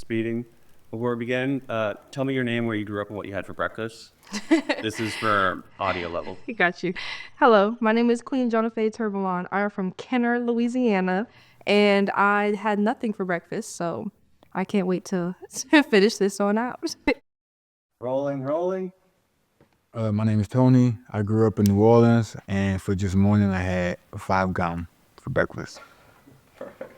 speeding. Before we begin, tell me your name, where you grew up, and what you had for breakfast. This is for audio level. Got you. Hello, my name is Queen Jonathan Turbalon. I am from Kenner, Louisiana, and I had nothing for breakfast, so I can't wait to finish this on out. Rolling. My name is Tony. I grew up in New Orleans, and for just morning, I had 5 gum for breakfast. Perfect.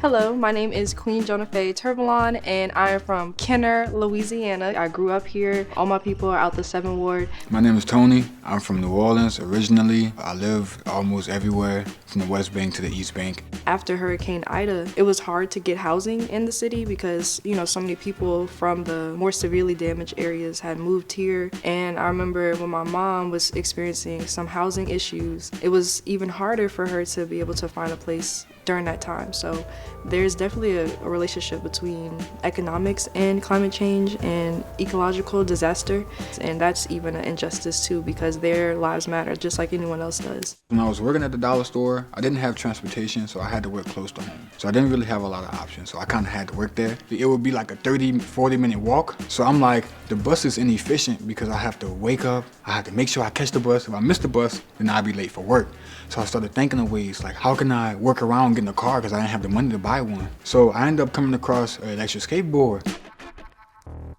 Hello, my name is Queen Jonathan Turbalon, and I am from Kenner, Louisiana. I grew up here. All my people are out the 7th Ward. My name is Tony. I'm from New Orleans originally. I live almost everywhere from the West Bank to the East Bank. After Hurricane Ida, it was hard to get housing in the city because, so many people from the more severely damaged areas had moved here. And I remember when my mom was experiencing some housing issues, it was even harder for her to be able to find a place during that time. So there's definitely a relationship between economics and climate change and ecological disaster. And that's even an injustice too, because their lives matter just like anyone else does. When I was working at the dollar store, I didn't have transportation, so I had to work close to home. So I didn't really have a lot of options, so I kind of had to work there. It would be like a 40-minute walk. So I'm like, the bus is inefficient because I have to wake up, I have to make sure I catch the bus. If I miss the bus, then I'll be late for work. So I started thinking of ways, like how can I work around getting a car because I didn't have the money to buy one. So I ended up coming across an electric skateboard.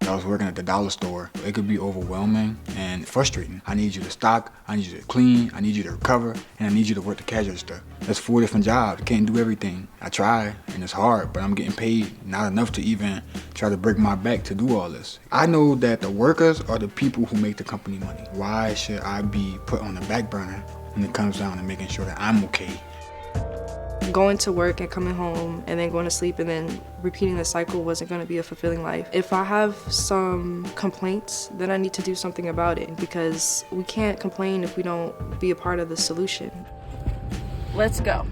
I was working at the dollar store. It could be overwhelming and frustrating. I need you to stock, I need you to clean, I need you to recover, and I need you to work the cash register. That's 4 different jobs. I can't do everything. I try, and it's hard, but I'm getting paid not enough to even try to break my back to do all this. I know that the workers are the people who make the company money. Why should I be put on the back burner when it comes down to making sure that I'm okay? Going to work and coming home and then going to sleep and then repeating the cycle wasn't going to be a fulfilling life. If I have some complaints, then I need to do something about it, because we can't complain if we don't be a part of the solution. Let's go.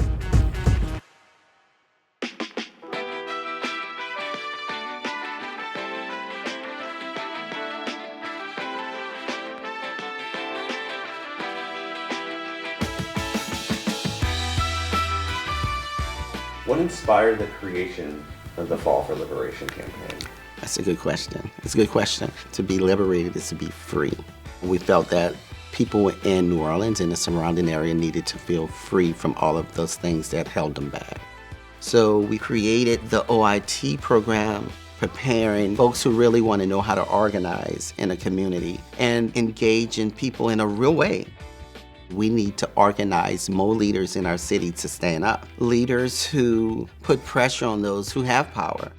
What inspired the creation of the Fall for Liberation campaign? That's a good question. It's a good question. To be liberated is to be free. We felt that people in New Orleans and the surrounding area needed to feel free from all of those things that held them back. So we created the OIT program, preparing folks who really want to know how to organize in a community and engage in people in a real way. We need to organize more leaders in our city to stand up. Leaders who put pressure on those who have power.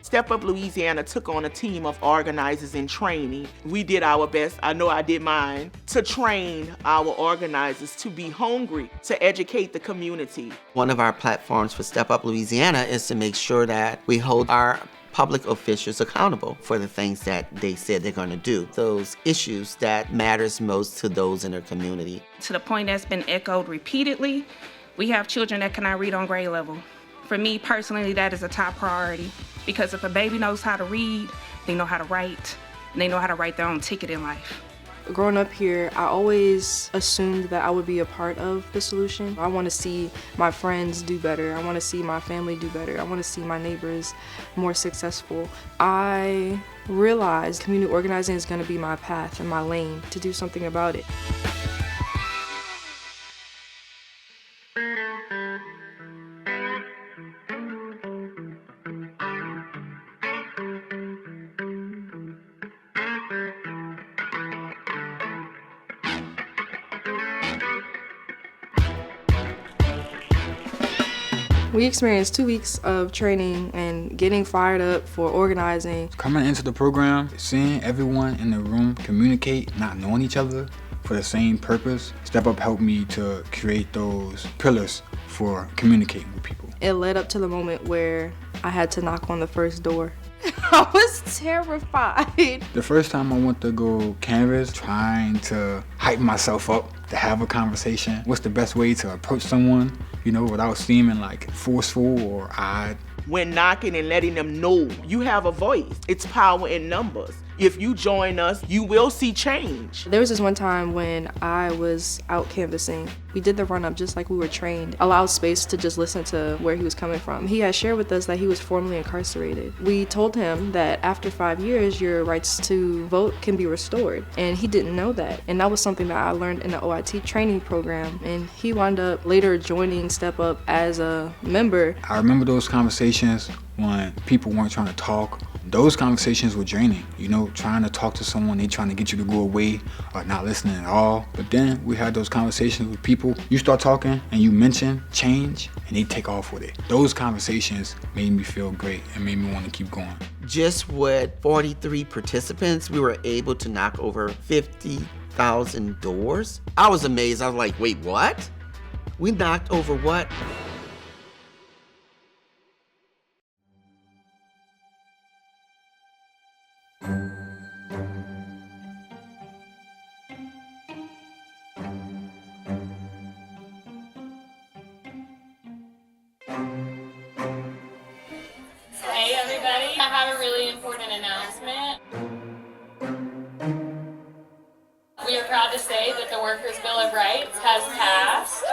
Step Up Louisiana took on a team of organizers in training. We did our best, I know I did mine, to train our organizers to be hungry, to educate the community. One of our platforms for Step Up Louisiana is to make sure that we hold our public officials accountable for the things that they said they're going to do, those issues that matters most to those in their community. To the point that's been echoed repeatedly, we have children that cannot read on grade level. For me personally, that is a top priority, because if a baby knows how to read, they know how to write, and they know how to write their own ticket in life. Growing up here, I always assumed that I would be a part of the solution. I want to see my friends do better. I want to see my family do better. I want to see my neighbors more successful. I realized community organizing is going to be my path and my lane to do something about it. We experienced 2 weeks of training and getting fired up for organizing. Coming into the program, seeing everyone in the room communicate, not knowing each other for the same purpose, Step Up helped me to create those pillars for communicating with people. It led up to the moment where I had to knock on the first door. I was terrified. The first time I went to go canvas, trying to hype myself up to have a conversation. What's the best way to approach someone, without seeming like forceful or odd? When knocking and letting them know you have a voice. It's power in numbers. If you join us, you will see change. There was this one time when I was out canvassing. We did the run-up just like we were trained, allowed space to just listen to where he was coming from. He had shared with us that he was formerly incarcerated. We told him that after 5 years, your rights to vote can be restored. And he didn't know that. And that was something that I learned in the OIT training program. And he wound up later joining Step Up as a member. I remember those conversations when people weren't trying to talk. Those conversations were draining, trying to talk to someone, they trying to get you to go away or not listening at all. But then we had those conversations with people. You start talking and you mention change and they take off with it. Those conversations made me feel great and made me want to keep going. Just with 43 participants, we were able to knock over 50,000 doors. I was amazed. I was like, wait, what? We knocked over what? Hey everybody, I have a really important announcement. We are proud to say that the Workers' Bill of Rights has passed.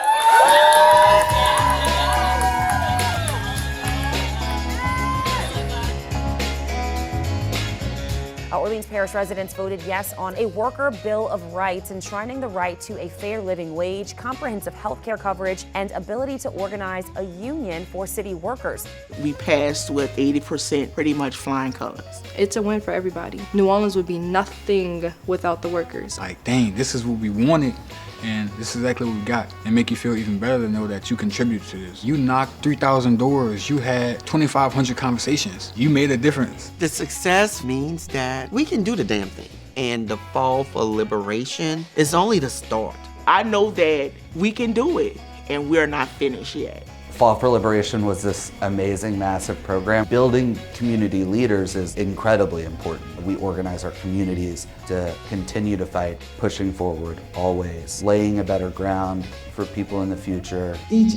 Orleans Parish residents voted yes on a Worker Bill of Rights, enshrining the right to a fair living wage, comprehensive health care coverage, and ability to organize a union for city workers. We passed with 80% pretty much flying colors. It's a win for everybody. New Orleans would be nothing without the workers. Like, dang, this is what we wanted. And this is exactly what we got. And make you feel even better to know that you contribute to this. You knocked 3,000 doors. You had 2,500 conversations. You made a difference. The success means that we can do the damn thing. And the fall for liberation is only the start. I know that we can do it, and we're not finished yet. Fall for Liberation was this amazing, massive program. Building community leaders is incredibly important. We organize our communities to continue to fight, pushing forward always, laying a better ground for people in the future. Each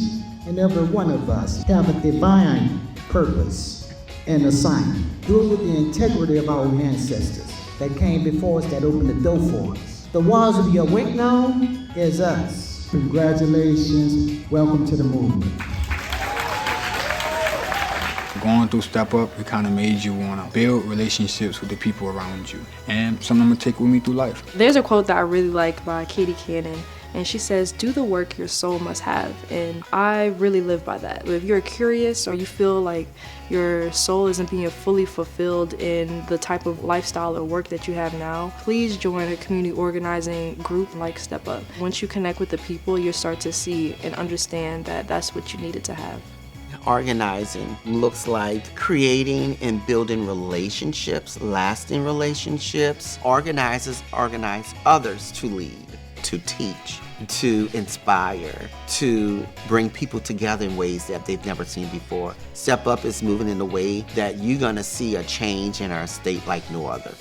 and every one of us have a divine purpose and assignment. Do it with the integrity of our ancestors that came before us, that opened the door for us. The ones who be awake now is us. Congratulations, welcome to the movement. Going through Step Up, it kind of made you want to build relationships with the people around you. And something I'm going to take with me through life. There's a quote that I really like by Katie Cannon, and she says, "Do the work your soul must have." And I really live by that. If you're curious or you feel like your soul isn't being fully fulfilled in the type of lifestyle or work that you have now, please join a community organizing group like Step Up. Once you connect with the people, you'll start to see and understand that that's what you needed to have. Organizing looks like creating and building relationships, lasting relationships. Organizers organize others to lead, to teach, to inspire, to bring people together in ways that they've never seen before. Step Up is moving in a way that you're gonna see a change in our state like no other.